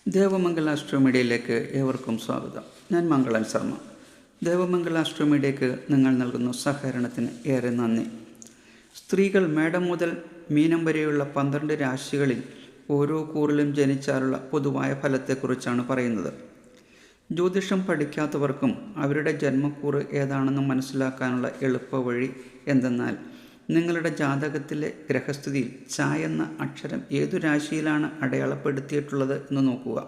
ദേവമംഗൽ ആസ്ട്രോമീഡിയയിലേക്ക് ഏവർക്കും സ്വാഗതം. ഞാൻ മംഗളൻ ശർമ്മ. ദേവമംഗൽ ആസ്ട്രോമീഡിയയ്ക്ക് നിങ്ങൾ നൽകുന്ന സഹകരണത്തിന് ഏറെ നന്ദി. സ്ത്രീകൾ മേടം മുതൽ മീനം വരെയുള്ള 12 രാശികളിൽ ഓരോ കൂറിലും ജനിച്ചാലുള്ള പൊതുവായ ഫലത്തെക്കുറിച്ചാണ് പറയുന്നത്. ജ്യോതിഷം പഠിക്കാത്തവർക്കും അവരുടെ ജന്മക്കൂറ് ഏതാണെന്ന് മനസ്സിലാക്കാനുള്ള എളുപ്പവഴി എന്തെന്നാൽ, നിങ്ങളുടെ ജാതകത്തിലെ ഗ്രഹസ്ഥിതിയിൽ ച എന്ന അക്ഷരം ഏതു രാശിയിലാണ് അടയാളപ്പെടുത്തിയിട്ടുള്ളത് എന്ന് നോക്കുക.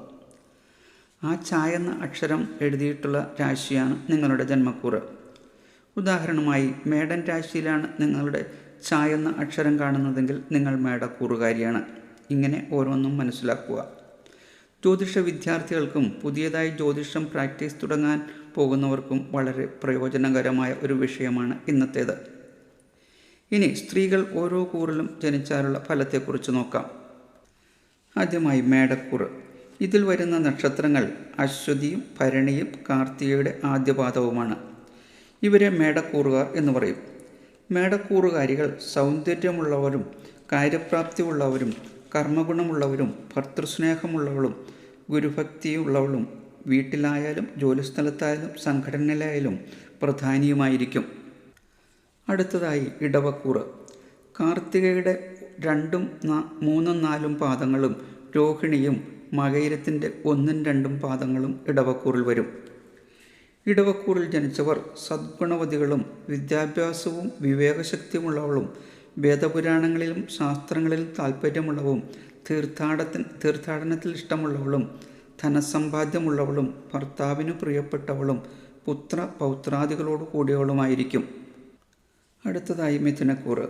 ആ ച എന്ന അക്ഷരം എഴുതിയിട്ടുള്ള രാശിയാണ് നിങ്ങളുടെ ജന്മക്കൂറ്. ഉദാഹരണമായി, മേടൻ രാശിയിലാണ് നിങ്ങളുടെ ച എന്ന അക്ഷരം കാണുന്നതെങ്കിൽ നിങ്ങൾ മേടക്കൂറുകാരിയാണ്. ഇങ്ങനെ ഓരോന്നും മനസ്സിലാക്കുക. ജ്യോതിഷ വിദ്യാർത്ഥികൾക്കും പുതിയതായി ജ്യോതിഷം പ്രാക്ടീസ് തുടങ്ങാൻ പോകുന്നവർക്കും വളരെ പ്രയോജനകരമായ ഒരു വിഷയമാണ് ഇന്നത്തേത്. ഇനി സ്ത്രീകൾ ഓരോ കൂറിലും ജനിച്ചാലുള്ള ഫലത്തെക്കുറിച്ച് നോക്കാം. ആദ്യമായി മേടക്കൂറ്. ഇതിൽ വരുന്ന നക്ഷത്രങ്ങൾ അശ്വതിയും ഭരണിയും കാർത്തികയുടെ ആദ്യപാദവുമാണ്. ഇവരെ മേടക്കൂറുകാർ എന്ന് പറയും. മേടക്കൂറുകാരികൾ സൗന്ദര്യമുള്ളവരും കാര്യപ്രാപ്തി ഉള്ളവരും കർമ്മഗുണമുള്ളവരും ഭർത്തൃസ്നേഹമുള്ളവളും ഗുരുഭക്തിയുള്ളവളും വീട്ടിലായാലും ജോലിസ്ഥലത്തായാലും സംഘടനയിലായാലും പ്രധാനിയുമായിരിക്കും. അടുത്തതായി ഇടവക്കൂറ്. കാർത്തികയുടെ 2, 3, 4 പാദങ്ങളും രോഹിണിയും മകയിരത്തിൻ്റെ 1, 2 പാദങ്ങളും ഇടവക്കൂറിൽ വരും. ഇടവക്കൂറിൽ ജനിച്ചവർ സദ്ഗുണവതികളും വിദ്യാഭ്യാസവും വിവേകശക്തിയുമുള്ളവളും വേദപുരാണങ്ങളിലും ശാസ്ത്രങ്ങളിലും താൽപ്പര്യമുള്ളവും തീർത്ഥാടനത്തിൽ ഇഷ്ടമുള്ളവളും ധനസമ്പാദ്യമുള്ളവളും ഭർത്താവിന് പ്രിയപ്പെട്ടവളും പൗത്രാദികളോട് കൂടിയവളുമായിരിക്കും. അടുത്തതായി മിഥുനക്കൂറ്.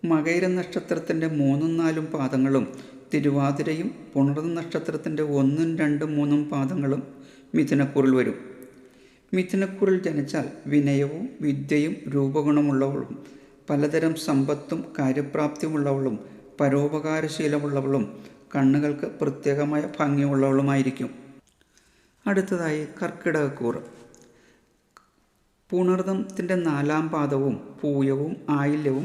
മകയിര നക്ഷത്രത്തിൻ്റെ 3, 4 പാദങ്ങളും തിരുവാതിരയും പുണർന്ന നക്ഷത്രത്തിൻ്റെ 1, 2, 3 പാദങ്ങളും മിഥുനക്കൂറിൽ വരും. മിഥുനക്കൂറിൽ ജനിച്ചാൽ വിനയവും വിദ്യയും രൂപഗുണമുള്ളവളും പലതരം സമ്പത്തും കാര്യപ്രാപ്തിയുമുള്ളവളും പരോപകാരശീലമുള്ളവളും കണ്ണുകൾക്ക് പ്രത്യേകമായ ഭംഗിയുള്ളവളുമായിരിക്കും. അടുത്തതായി കർക്കിടകക്കൂറ്. പുണർദത്തിൻ്റെ 4 പാദവും പൂയവും ആയില്യവും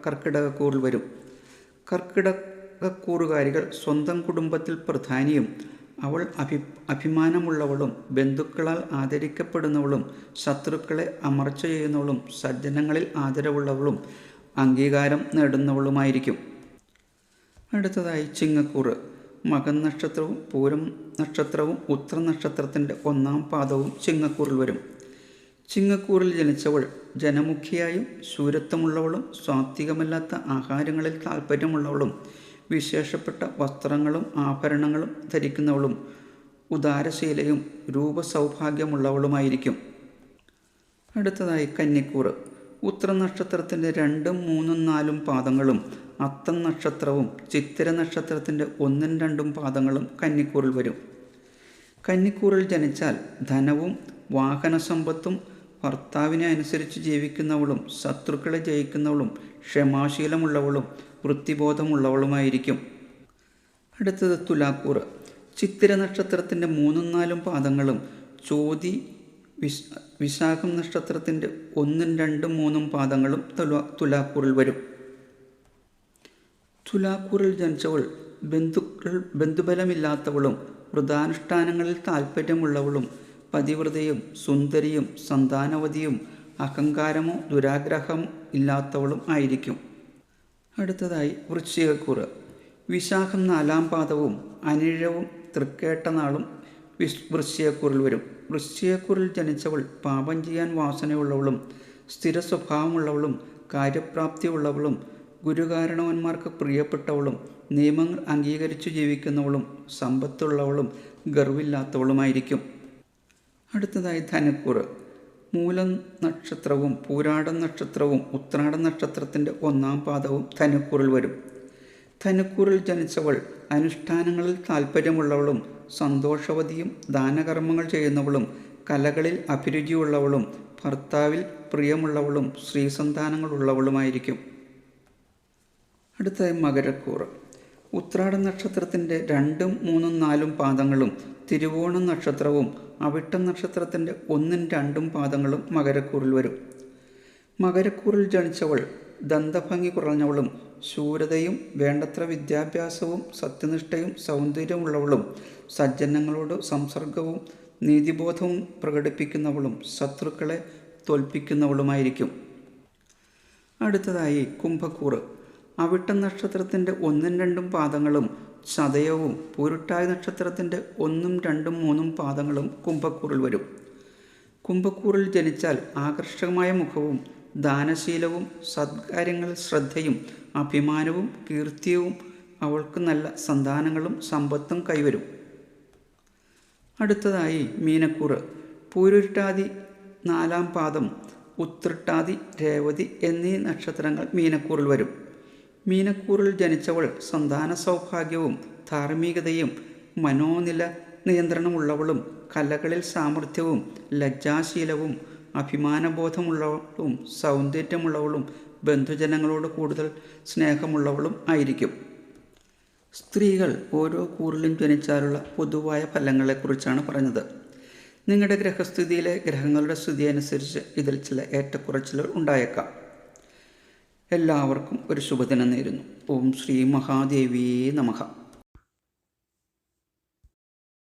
കർക്കിടകക്കൂറിൽ വരും. കർക്കിടകക്കൂറുകാരികൾ സ്വന്തം കുടുംബത്തിൽ പ്രധാനിയും അവൾ അഭിമാനമുള്ളവളും ബന്ധുക്കളാൽ ആദരിക്കപ്പെടുന്നവളും ശത്രുക്കളെ അമർച്ച ചെയ്യുന്നവളും സജ്ജനങ്ങളിൽ ആദരവുള്ളവളും അംഗീകാരം നേടുന്നവളുമായിരിക്കും. അടുത്തതായി ചിങ്ങക്കൂറ്. മകൻ നക്ഷത്രവും പൂരം നക്ഷത്രവും ഉത്ര നക്ഷത്രത്തിൻ്റെ 1 പാദവും ചിങ്ങക്കൂറിൽ വരും. ചിങ്ങക്കൂറിൽ ജനിച്ചവൾ ജനമുഖിയായും ശൂരത്വമുള്ളവളും സ്വാത്വികമല്ലാത്ത ആഹാരങ്ങളിൽ താൽപ്പര്യമുള്ളവളും വിശേഷപ്പെട്ട വസ്ത്രങ്ങളും ആഭരണങ്ങളും ധരിക്കുന്നവളും ഉദാരശീലയും രൂപസൗഭാഗ്യമുള്ളവളുമായിരിക്കും. അടുത്തതായി കന്നിക്കൂറ്. ഉത്ര നക്ഷത്രത്തിൻ്റെ 2, 3, 4 പാദങ്ങളും അത്തം നക്ഷത്രവും ചിത്തിര നക്ഷത്രത്തിൻ്റെ 1, 2 പാദങ്ങളും കന്നിക്കൂറിൽ വരും. കന്നിക്കൂറിൽ ജനിച്ചാൽ ധനവും വാഹനസമ്പത്തും ഭർത്താവിനെ അനുസരിച്ച് ജീവിക്കുന്നവളും ശത്രുക്കളെ ജയിക്കുന്നവളും ക്ഷമാശീലമുള്ളവളും വൃത്തിബോധമുള്ളവളുമായിരിക്കും. അടുത്തത് തുലാക്കൂറ്. ചിത്തിര നക്ഷത്രത്തിൻ്റെ 3, 4 പാദങ്ങളും ചോതി വിശാഖം നക്ഷത്രത്തിൻ്റെ 1, 2, 3 പാദങ്ങളും തുലാക്കൂറിൽ വരും. തുലാക്കൂറിൽ ജനിച്ചവൾ ബന്ധുബലമില്ലാത്തവളും വ്രതാനുഷ്ഠാനങ്ങളിൽ താൽപ്പര്യമുള്ളവളും പതിവ്രതയും സുന്ദരിയും സന്താനവതിയും അഹങ്കാരമോ ദുരാഗ്രഹമോ ഇല്ലാത്തവളും ആയിരിക്കും. അടുത്തതായി വൃശ്ചികക്കൂറ്. വിശാഖം 4 പാദവും അനിഴവും തൃക്കേട്ടനാളും വൃശ്ചികക്കൂറിൽ വരും. വൃശ്ചികക്കൂറിൽ ജനിച്ചവൾ പാപം ചെയ്യാൻ വാസനയുള്ളവളും സ്ഥിര സ്വഭാവമുള്ളവളും കാര്യപ്രാപ്തിയുള്ളവളും ഗുരുകാരണവന്മാർക്ക് പ്രിയപ്പെട്ടവളും നിയമങ്ങൾ അംഗീകരിച്ചു ജീവിക്കുന്നവളും സമ്പത്തുള്ളവളും ഗർവില്ലാത്തവളുമായിരിക്കും. അടുത്തതായി ധനുക്കൂറ്. മൂലം നക്ഷത്രവും പൂരാടം നക്ഷത്രവും ഉത്രാട നക്ഷത്രത്തിൻ്റെ 1 പാദവും ധനുക്കൂറിൽ വരും. ധനുക്കൂറിൽ ജനിച്ചവൾ അനുഷ്ഠാനങ്ങളിൽ താൽപ്പര്യമുള്ളവളും സന്തോഷവതിയും ദാനകർമ്മങ്ങൾ ചെയ്യുന്നവളും കലകളിൽ അഭിരുചിയുള്ളവളും ഭർത്താവിൽ പ്രിയമുള്ളവളും സ്ത്രീസന്താനങ്ങളുള്ളവളുമായിരിക്കും. അടുത്തതായി മകരക്കൂറ്. ഉത്രാട നക്ഷത്രത്തിൻ്റെ 2, 3, 4 പാദങ്ങളും തിരുവോണം നക്ഷത്രവും അവിട്ടം നക്ഷത്രത്തിൻ്റെ 1, 2 പാദങ്ങളും മകരക്കൂറിൽ വരും. മകരക്കൂറിൽ ജനിച്ചവൾ ദന്തഭംഗി കുറഞ്ഞവളും ശൂരതയും വേണ്ടത്ര വിദ്യാഭ്യാസവും സത്യനിഷ്ഠയും സൗന്ദര്യമുള്ളവളും സജ്ജനങ്ങളോട് സംസർഗവും നീതിബോധവും പ്രകടിപ്പിക്കുന്നവളും ശത്രുക്കളെ തോൽപ്പിക്കുന്നവളുമായിരിക്കും. അടുത്തതായി കുംഭക്കൂറ്. അവിട്ടം നക്ഷത്രത്തിൻ്റെ 1ഉം 2ഉം പാദങ്ങളും ചതയവും പൂരുട്ടാതി നക്ഷത്രത്തിൻ്റെ 1ഉം 2ഉം 3ഉം പാദങ്ങളും കുംഭക്കൂറിൽ വരും. കുംഭക്കൂറിൽ ജനിച്ചാൽ ആകർഷകമായ മുഖവും ദാനശീലവും സദ്കാര്യങ്ങളിൽ ശ്രദ്ധയും അഭിമാനവും കീർത്തിയും അവൾക്ക് നല്ല സന്താനങ്ങളും സമ്പത്തും കൈവരും. അടുത്തതായി മീനക്കൂറ്. പൂരുരുട്ടാതി 4ആം പാദം, ഉത്രട്ടാതി, രേവതി എന്നീ നക്ഷത്രങ്ങൾ മീനക്കൂറിൽ വരും. മീനക്കൂറിൽ ജനിച്ചവൾ സന്താന സൗഭാഗ്യവും ധാർമ്മികതയും മനോനില നിയന്ത്രണമുള്ളവളും കലകളിൽ സാമർഥ്യവും ലജ്ജാശീലവും അഭിമാനബോധമുള്ളവളും സൗന്ദര്യമുള്ളവളും ബന്ധുജനങ്ങളോട് കൂടുതൽ സ്നേഹമുള്ളവളും ആയിരിക്കും. സ്ത്രീകൾ ഓരോ കൂറിലും ജനിച്ചാലുള്ള പൊതുവായ ഫലങ്ങളെക്കുറിച്ചാണ് പറഞ്ഞത്. നിങ്ങളുടെ ഗ്രഹസ്ഥിതിയിലെ ഗ്രഹങ്ങളുടെ സ്ഥിതി അനുസരിച്ച് ഇതിൽ ചില ഏറ്റക്കുറച്ചിലുകൾ ഉണ്ടായേക്കാം. എല്ലാവർക്കും ഒരു ശുഭദിനം നേരുന്നു. ഓം ശ്രീ മഹാദേവിയേ നമഃ.